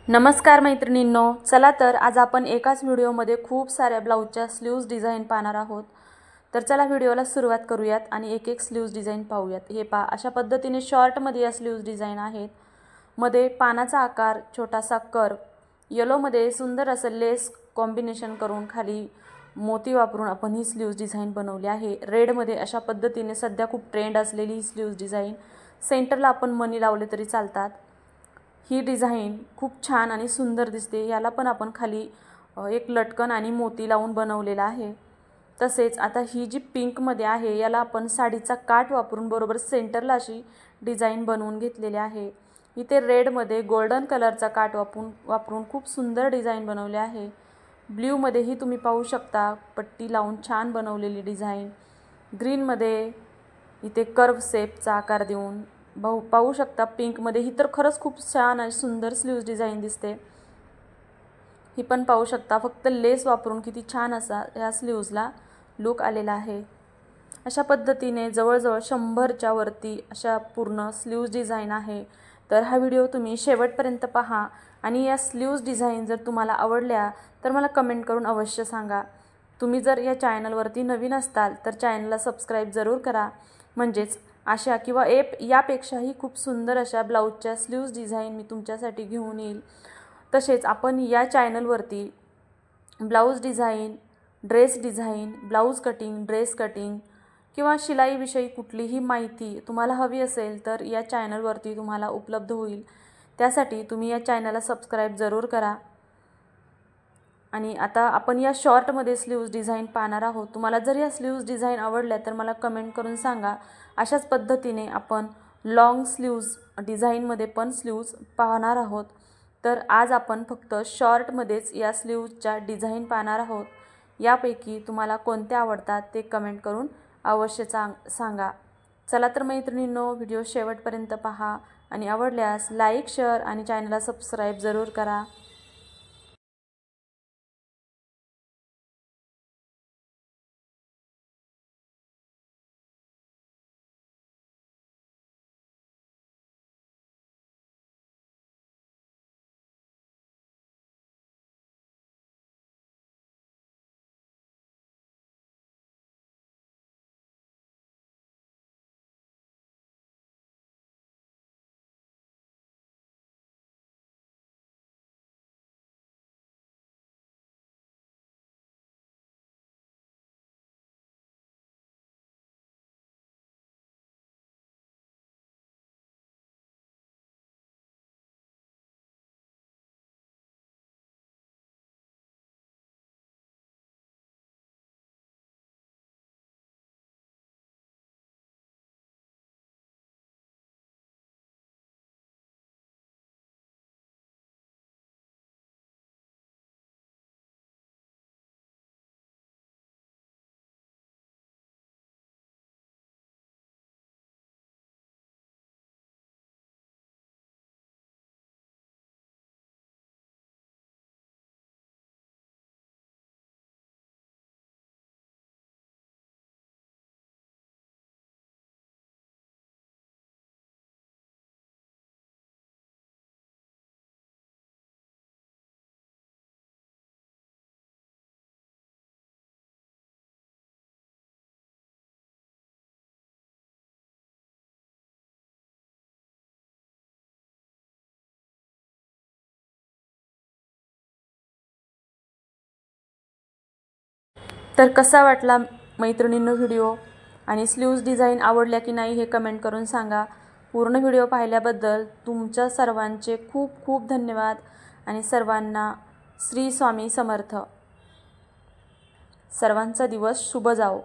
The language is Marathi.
नमस्कार मैत्रिणींनो, चला तर आज आपण एकाच व्हिडिओमध्ये खूप साऱ्या ब्लाऊजच्या स्लीव्ज डिझाइन पाहणार आहोत। तर चला व्हिडिओला सुरुवात करूयात आणि एक एक स्लीव्ज डिझाइन पाहूयात। हे पहा, अशा पद्धतीने शॉर्टमध्ये या स्लीव्ज डिझाइन आहेत। मध्ये पानाचा आकार, छोटासा कर्व, येलोमध्ये सुंदर असं लेस कॉम्बिनेशन करून खाली मोती वापरून आपण ही स्लीव्ज डिझाइन बनवली आहे। रेडमध्ये अशा पद्धतीने सध्या खूप ट्रेंड असलेली ही स्लीव्ज डिझाइन, सेंटरला आपण मनी लावले तरी चालतात। ही डिझाइन खूप छान आणि सुंदर दिसते। याला पण आपण खाली एक लटकन आणि मोती लावून बनवलेला आहे। तसेच आता ही जी पिंकमध्ये आहे, याला आपण साडीचा काठ वापरून बरोबर सेंटरला अशी डिझाइन बनवून घेतलेली आहे। इथे रेडमध्ये गोल्डन कलरचा काठ वापरून खूप सुंदर डिझाइन बनवले आहे। ब्ल्यूमध्येही तुम्ही पाहू शकता पट्टी लावून छान बनवलेली डिझाइन। ग्रीनमध्ये इथे कर्व शेपचा आकार देऊन पाहू शकता। पिंकमध्ये ही तर खरंच खूप छान आणि सुंदर स्लीव्ज डिझाइन दिसते। ही पण पाहू शकता, फक्त लेस वापरून किती छान असा ह्या स्लीव्जला लुक आलेला आहे। अशा पद्धतीने जवळजवळ 100च्या वरती अशा पूर्ण स्लीव्ज डिझाइन आहे। तर हा व्हिडिओ तुम्ही शेवटपर्यंत पहा आणि या स्लीव्ज डिझाइन जर तुम्हाला आवडल्या तर मला कमेंट करून अवश्य सांगा। तुम्ही जर या चॅनलवरती नवीन असाल तर चॅनलला सबस्क्राईब जरूर करा, म्हणजेच अशा किंवा यापेक्षाही खूप सुंदर अशा ब्लाऊजच्या स्लीव्ज डिझाइन मी तुमच्यासाठी घेऊन येईल। तसेच आपण या चॅनलवरती blouse design, dress design, blouse cutting, dress cutting किंवा शिलाईविषयी कुठलीही माहिती तुम्हाला हवी असेल तर या चॅनलवरती तुम्हाला उपलब्ध होईल। त्यासाठी तुम्ही या चॅनलला सबस्क्राईब जरूर करा। आणि आता आपण या शॉर्टमध्ये स्लीव्ज डिझाइन पाहणार आहोत। तुम्हाला जर या स्लीव्ज डिझाइन आवडल्या तर मला कमेंट करून सांगा। अशाच पद्धतीने आपण लॉंग स्लीव्ज डिझाइनमध्ये पण स्लीव्ज पाहणार आहोत। तर आज आपण फक्त शॉर्टमध्येच या स्लीव्जच्या डिझाइन पाहणार आहोत। यापैकी तुम्हाला कोणत्या आवडतात ते कमेंट करून अवश्य सांगा। चला तर मैत्रिणींनो, व्हिडिओ शेवटपर्यंत पहा आणि आवडल्यास लाईक, शेअर आणि चॅनलला सबस्क्राईब जरूर करा। तर कसा वाटला मैत्रिणींनो व्हिडिओ, आणि स्लीव्ज डिझाइन आवडल्या की नाही हे कमेंट करून सांगा। पूर्ण व्हिडिओ पाहिल्याबद्दल तुमच्या सर्वांचे खूप खूप धन्यवाद आणि सर्वांना श्री स्वामी समर्थ। सर्वांचा दिवस शुभ जाओ।